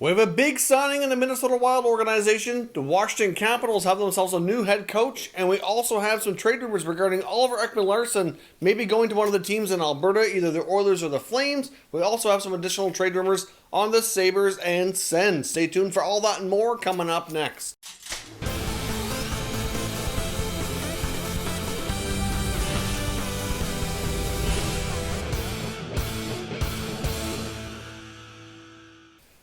We have a big signing in the Minnesota Wild organization. The Washington Capitals have themselves a new head coach, and we also have some trade rumors regarding Oliver Ekman-Larsson maybe going to one of the teams in Alberta, either the Oilers or the Flames. We also have some additional trade rumors on the Sabres and Sens. Stay tuned for all that and more coming up next.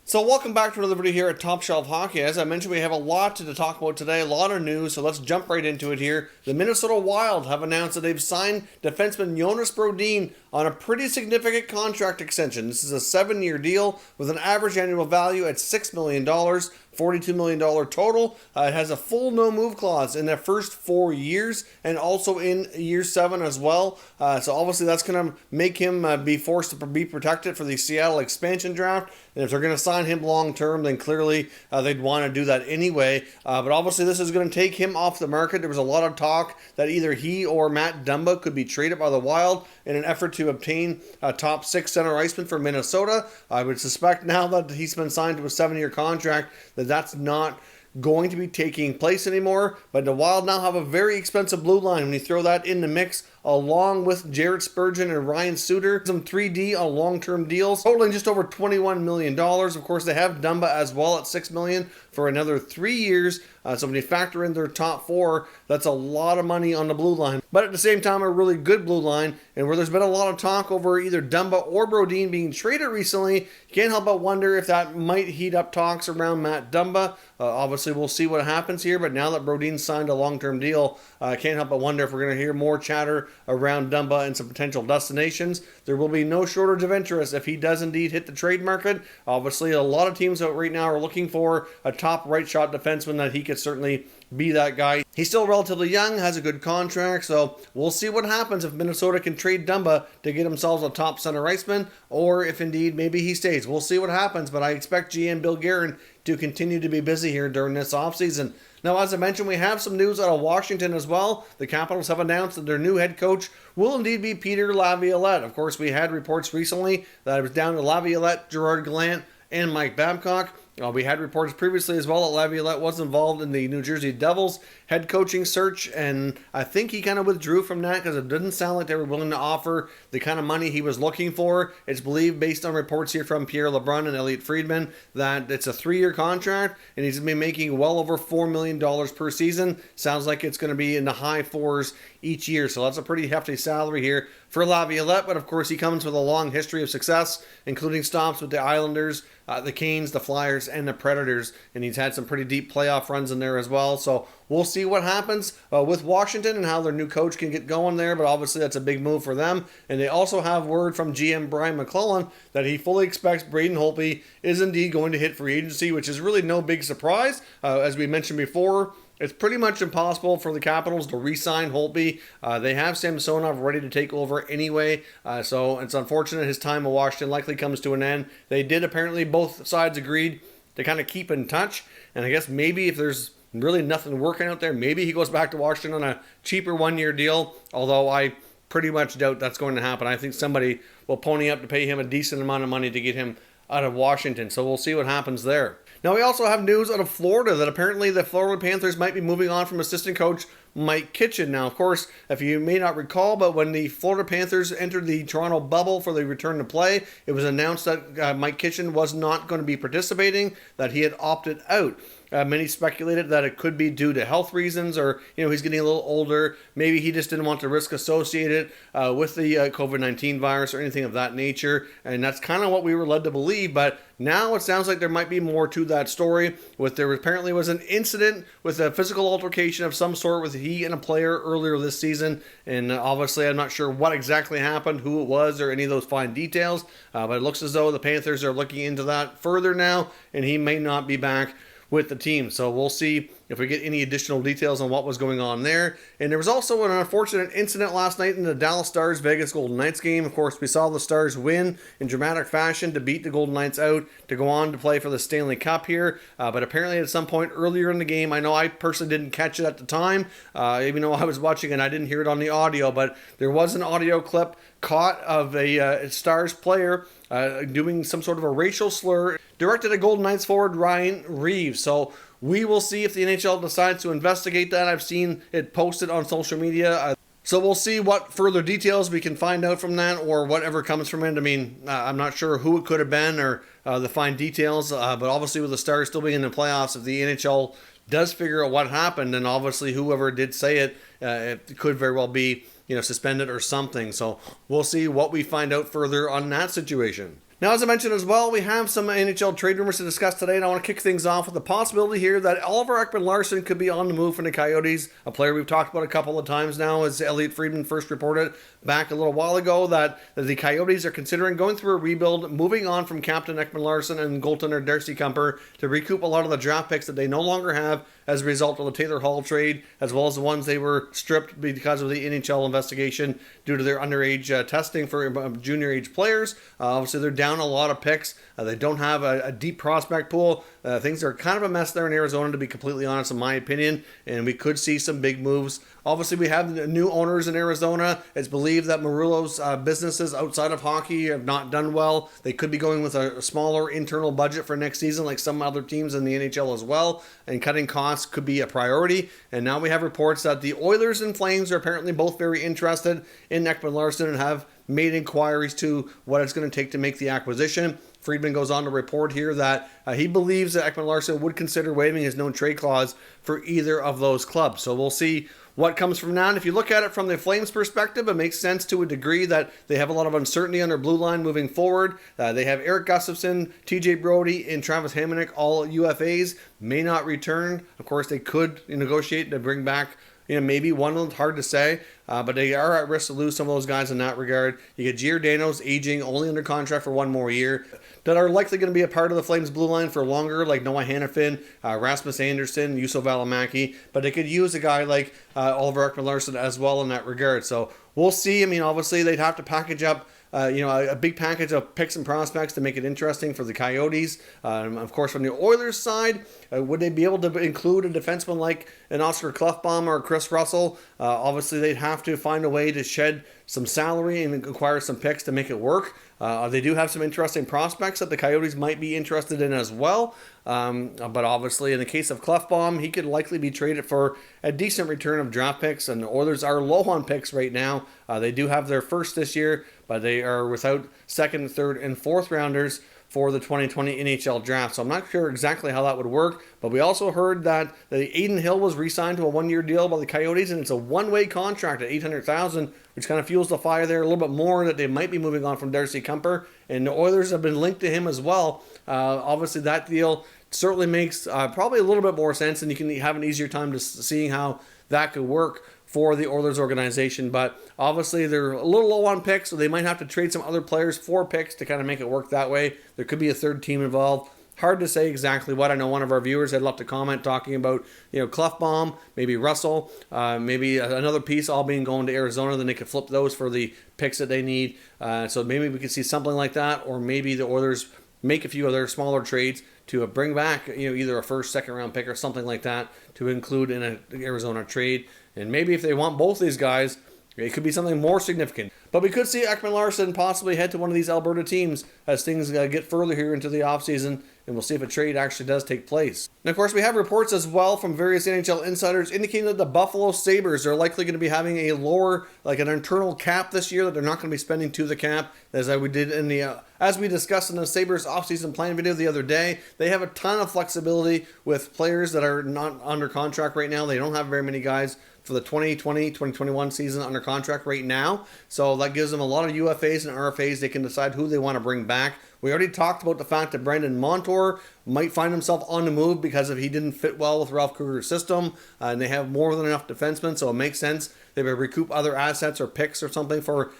So welcome back to another video here at Top Shelf Hockey. As I mentioned, we have a lot to talk about today, a lot of news, so let's jump right into it here. The Minnesota Wild have announced that they've signed defenseman Jonas Brodin on a pretty significant contract extension. This is a 7-year deal with an average annual value at $6 million. $42 million total. It has a full no-move clause in the first 4 years and also in year 7 as well. So obviously that's going to make him be forced to be protected for the Seattle expansion draft. And if they're going to sign him long-term, then clearly they'd want to do that anyway. But obviously this is going to take him off the market. There was a lot of talk that either he or Matt Dumba could be traded by the Wild in an effort to obtain a top 6 center iceman for Minnesota. I would suspect now that he's been signed to a 7-year contract that that's not going to be taking place anymore. But the Wild now have a very expensive blue line. When you throw that in the mix, along with Jared Spurgeon and Ryan Suter, some 3D on long-term deals, totaling just over $21 million. Of course, they have Dumba as well at $6 million for another 3 years. So when you factor in their top 4, that's a lot of money on the blue line. But at the same time, a really good blue line, and where there's been a lot of talk over either Dumba or Brodin being traded recently, you can't help but wonder if that might heat up talks around Matt Dumba. Obviously, we'll see what happens here, but now that Brodin signed a long-term deal, I can't help but wonder if we're going to hear more chatter around Dumba and some potential destinations. There will be no shortage of interest if he does indeed hit the trade market. Obviously, a lot of teams out right now are looking for a top right-shot defenseman that he could certainly be that guy. He's still relatively young, has a good contract, so we'll see what happens if Minnesota can trade Dumba to get themselves a top center iceman, or if indeed maybe he stays. We'll see what happens, but I expect GM Bill Guerin to continue to be busy here during this offseason. Now, as I mentioned, we have some news out of Washington as well. The Capitals have announced that their new head coach will indeed be Peter Laviolette. Of course, we had reports recently that it was down to Laviolette, Gerard Gallant, and Mike Babcock. We had reports previously as well that Laviolette was involved in the New Jersey Devils head coaching search, and I think he kind of withdrew from that because it didn't sound like they were willing to offer the kind of money he was looking for. It's believed, based on reports here from Pierre LeBrun and Elliot Friedman, that it's a 3-year contract, and he's going to be making well over $4 million per season. Sounds like it's going to be in the high 4s each year, so that's a pretty hefty salary here for Laviolette. But of course, he comes with a long history of success, including stops with the Islanders, the Canes, the Flyers, and the Predators, and he's had some pretty deep playoff runs in there as well. So we'll see what happens with Washington and how their new coach can get going there, but obviously that's a big move for them. And they also have word from GM Brian McClellan that he fully expects Braden Holtby is indeed going to hit free agency, which is really no big surprise. As we mentioned before, it's pretty much impossible for the Capitals to re-sign Holtby. They have Samsonov ready to take over anyway, so it's unfortunate his time in Washington likely comes to an end. They did apparently, both sides agreed to kind of keep in touch, and I guess maybe if there's really nothing working out there, maybe he goes back to Washington on a cheaper 1-year deal, although I pretty much doubt that's going to happen. I think somebody will pony up to pay him a decent amount of money to get him out of Washington, so we'll see what happens there. Now, we also have news out of Florida that apparently the Florida Panthers might be moving on from assistant coach Mike Kitchen. Now, of course, if you may not recall, but when the Florida Panthers entered the Toronto bubble for the return to play, it was announced that Mike Kitchen was not going to be participating, that he had opted out. Many speculated that it could be due to health reasons, or he's getting a little older. Maybe he just didn't want the risk associated with the COVID-19 virus or anything of that nature, and that's kind of what we were led to believe. But now it sounds like there might be more to that story. There apparently was an incident with a physical altercation of some sort with he and a player earlier this season, and obviously I'm not sure what exactly happened, who it was, or any of those fine details. But it looks as though the Panthers are looking into that further now, and he may not be back with the team. So we'll see if we get any additional details on what was going on there. And there was also an unfortunate incident last night in the Dallas Stars Vegas Golden Knights game. Of course, we saw the Stars win in dramatic fashion to beat the Golden Knights out to go on to play for the Stanley Cup here. But apparently at some point earlier in the game, I know I personally didn't catch it at the time, even though I was watching and I didn't hear it on the audio, but there was an audio clip caught of a Stars player doing some sort of a racial slur directed at Golden Knights forward Ryan Reeves. So we will see if the NHL decides to investigate that. I've seen it posted on social media. So we'll see what further details we can find out from that or whatever comes from it. I mean, I'm not sure who it could have been or the fine details, but obviously with the Stars still being in the playoffs, if the NHL does figure out what happened, then obviously whoever did say it could very well be, suspended or something. So we'll see what we find out further on that situation. Now, as I mentioned as well, we have some NHL trade rumors to discuss today, and I want to kick things off with the possibility here that Oliver Ekman-Larsson could be on the move from the Coyotes, a player we've talked about a couple of times now, as Elliot Friedman first reported back a little while ago that the Coyotes are considering going through a rebuild, moving on from Captain Ekman-Larsson and goaltender Darcy Kuemper to recoup a lot of the draft picks that they no longer have as a result of the Taylor Hall trade, as well as the ones they were stripped because of the NHL investigation due to their underage testing for junior age players. Obviously, they're down a lot of picks. They don't have a deep prospect pool. Things are kind of a mess there in Arizona, to be completely honest, in my opinion, and we could see some big moves. Obviously, we have new owners in Arizona. It's believed that Marullo's businesses outside of hockey have not done well. They could be going with a smaller internal budget for next season, like some other teams in the NHL as well, and cutting costs could be a priority. And now we have reports that the Oilers and Flames are apparently both very interested in Ekman-Larsson and have made inquiries to what it's going to take to make the acquisition. Friedman goes on to report here that he believes that Ekman-Larsson would consider waiving his no trade clause for either of those clubs. So we'll see what comes from now. And if you look at it from the Flames' perspective, it makes sense to a degree that they have a lot of uncertainty on their blue line moving forward. They have Eric Gustafsson, TJ Brody, and Travis Hamonic, all UFAs, may not return. Of course, they could negotiate to bring back maybe one of them, hard to say, but they are at risk to lose some of those guys in that regard. You get Giordano's aging, only under contract for one more year, that are likely going to be a part of the Flames blue line for longer, like Noah Hannafin, Rasmus Andersson, Juuso Välimäki, but they could use a guy like Oliver Ekman-Larsson as well in that regard. So we'll see. I mean, obviously, they'd have to package up a big package of picks and prospects to make it interesting for the Coyotes. Of course, from the Oilers side, would they be able to include a defenseman like an Oscar Klefbom or Chris Russell? Obviously, they'd have to find a way to shed some salary and acquire some picks to make it work. They do have some interesting prospects that the Coyotes might be interested in as well. But obviously, in the case of Klefbom, he could likely be traded for a decent return of draft picks, and the Oilers are low on picks right now. They do have their first this year, but they are without second, third, and fourth rounders for the 2020 NHL draft. So I'm not sure exactly how that would work, but we also heard that the Aidan Hill was re-signed to a one-year deal by the Coyotes, and it's a one-way contract at $800,000, which kind of fuels the fire there a little bit more that they might be moving on from Darcy Kuemper, and the Oilers have been linked to him as well. Obviously, that deal certainly makes probably a little bit more sense, and you can have an easier time to seeing how that could work for the Oilers organization. But obviously they're a little low on picks, so they might have to trade some other players for picks to kind of make it work that way. There could be a third team involved. Hard to say exactly what. I know one of our viewers had left a comment talking about, Klefbom, maybe Russell, maybe another piece all being going to Arizona. Then they could flip those for the picks that they need. So maybe we could see something like that, or maybe the Oilers make a few other smaller trades to bring back, either a first, second round pick or something like that to include in an Arizona trade. And maybe if they want both these guys, it could be something more significant. But we could see Ekman-Larsson possibly head to one of these Alberta teams as things get further here into the offseason, and we'll see if a trade actually does take place. And of course, we have reports as well from various NHL insiders indicating that the Buffalo Sabres are likely going to be having a lower, like an internal cap this year, that they're not going to be spending to the cap, as we did in the as we discussed in the Sabres offseason plan video the other day. They have a ton of flexibility with players that are not under contract right now. They don't have very many guys for the 2020-2021 season under contract right now. So that gives them a lot of UFAs and RFAs. They can decide who they want to bring back. We already talked about the fact that Brandon Montour might find himself on the move because he didn't fit well with Ralph Kruger's system, and they have more than enough defensemen, so it makes sense they would recoup other assets or picks or something for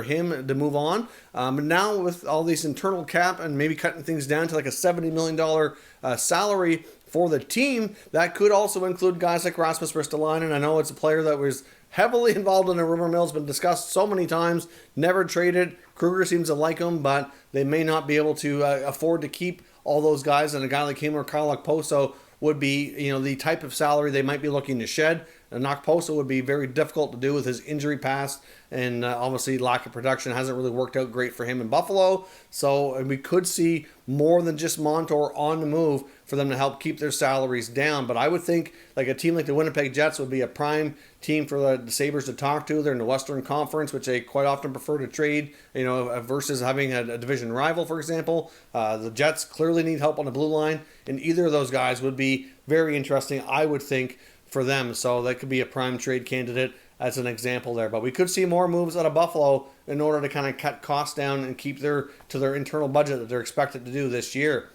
him to move on. But now with all these internal cap and maybe cutting things down to like a $70 million salary for the team, that could also include guys like Rasmus Ristolainen. I know it's a player that was heavily involved in the rumor mill, has been discussed so many times, never traded. Kruger seems to like him, but they may not be able to afford to keep all those guys, and a guy like him or Kyle Okposo would be, the type of salary they might be looking to shed. Nakposa would be very difficult to do with his injury past, and obviously lack of production hasn't really worked out great for him in Buffalo. So we could see more than just Montour on the move for them to help keep their salaries down. But I would think like a team like the Winnipeg Jets would be a prime team for the Sabres to talk to. They're in the Western Conference, which they quite often prefer to trade, versus having a division rival, for example. The Jets clearly need help on the blue line, and either of those guys would be very interesting, I would think, for them. So that could be a prime trade candidate as an example there. But we could see more moves out of Buffalo in order to kind of cut costs down and keep their internal budget that they're expected to do this year.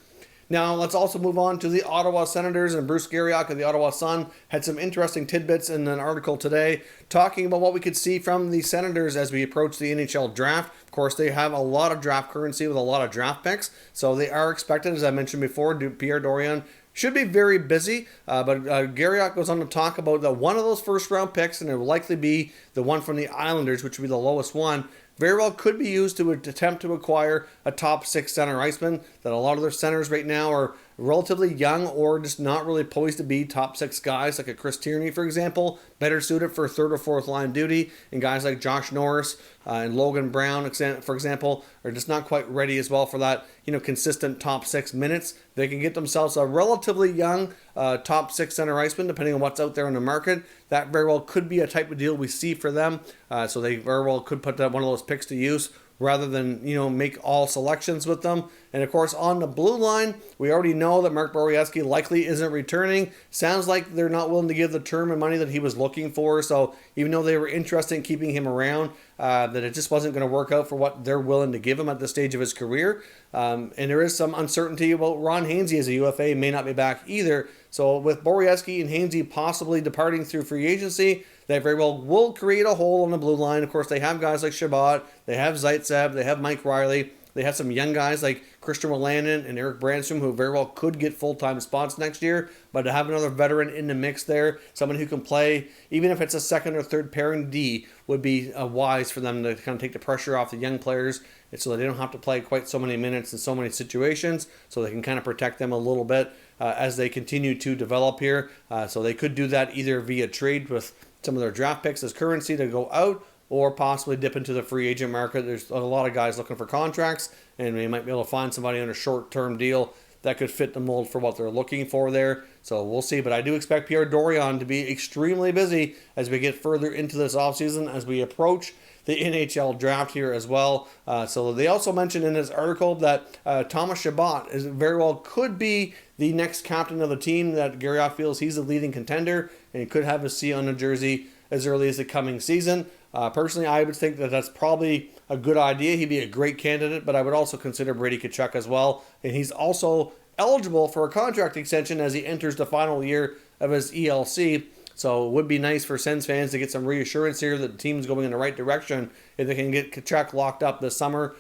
Now, let's also move on to the Ottawa Senators, and Bruce Garriock of the Ottawa Sun had some interesting tidbits in an article today talking about what we could see from the Senators as we approach the NHL draft. Of course, they have a lot of draft currency with a lot of draft picks, so they are expected, as I mentioned before, Pierre Dorion should be very busy, but Garriock goes on to talk about that one of those first-round picks, and it will likely be the one from the Islanders, which would be the lowest one, very well could be used to attempt to acquire a top 6 center iceman. That a lot of their centers right now are relatively young or just not really poised to be top 6 guys, like a Chris Tierney, for example, better suited for third or fourth line duty, and guys like Josh Norris and Logan Brown, for example, are just not quite ready as well for that, consistent top 6 minutes. They can get themselves a relatively young top 6 center iceman, depending on what's out there in the market. That very well could be a type of deal we see for them. So they very well could put one of those picks to use rather than, make all selections with them. And of course, on the blue line, we already know that Mark Borowiecki likely isn't returning. Sounds like they're not willing to give the term and money that he was looking for. So even though they were interested in keeping him around, that it just wasn't going to work out for what they're willing to give him at this stage of his career. And there is some uncertainty about Ron Hainsey as a UFA, may not be back either. So with Borowiecki and Hainsey possibly departing through free agency, they very well will create a hole on the blue line. Of course, they have guys like Shabbat, they have Zaitsev, they have Mike Riley. They have some young guys like Christian Wolanin and Eric Branstrom who very well could get full-time spots next year. But to have another veteran in the mix there, someone who can play, even if it's a second or third pairing D, would be wise for them to kind of take the pressure off the young players, and so that they don't have to play quite so many minutes in so many situations, so they can kind of protect them a little bit as they continue to develop here. So they could do that either via trade with some of their draft picks as currency to go out, or possibly dip into the free agent market. There's a lot of guys looking for contracts, and they might be able to find somebody on a short-term deal that could fit the mold for what they're looking for there. So we'll see. But I do expect Pierre Dorion to be extremely busy as we get further into this offseason, as we approach the NHL draft here as well. So they also mentioned in this article that Thomas Chabot is very well could be the next captain of the team, that Garriock feels he's the leading contender, and he could have a C on the jersey as early as the coming season. Personally, I would think that that's probably a good idea. He'd be a great candidate, but I would also consider Brady Tkachuk as well. And he's also eligible for a contract extension as he enters the final year of his ELC. So it would be nice for Sens fans to get some reassurance here that the team's going in the right direction if they can get Tkachuk locked up this summer.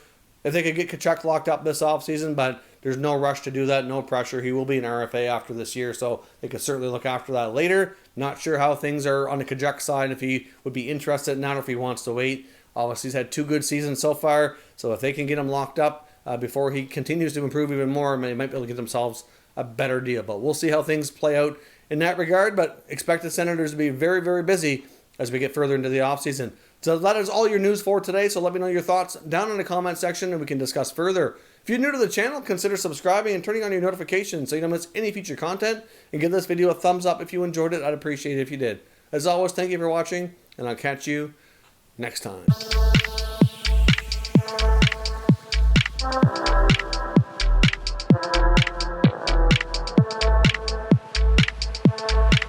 If they could get Tkachuk locked up this offseason, but there's no rush to do that, no pressure. He will be an RFA after this year, so they could certainly look after that later. Not sure how things are on the Tkachuk side, if he would be interested in that or if he wants to wait. Obviously, he's had 2 good seasons so far, so if they can get him locked up before he continues to improve even more, they might be able to get themselves a better deal. But we'll see how things play out in that regard, but expect the Senators to be very, very busy as we get further into the offseason. So that is all your news for today, so let me know your thoughts down in the comment section and we can discuss further. If you're new to the channel, consider subscribing and turning on your notifications so you don't miss any future content, and give this video a thumbs up if you enjoyed it. I'd appreciate it if you did. As always, thank you for watching, and I'll catch you next time.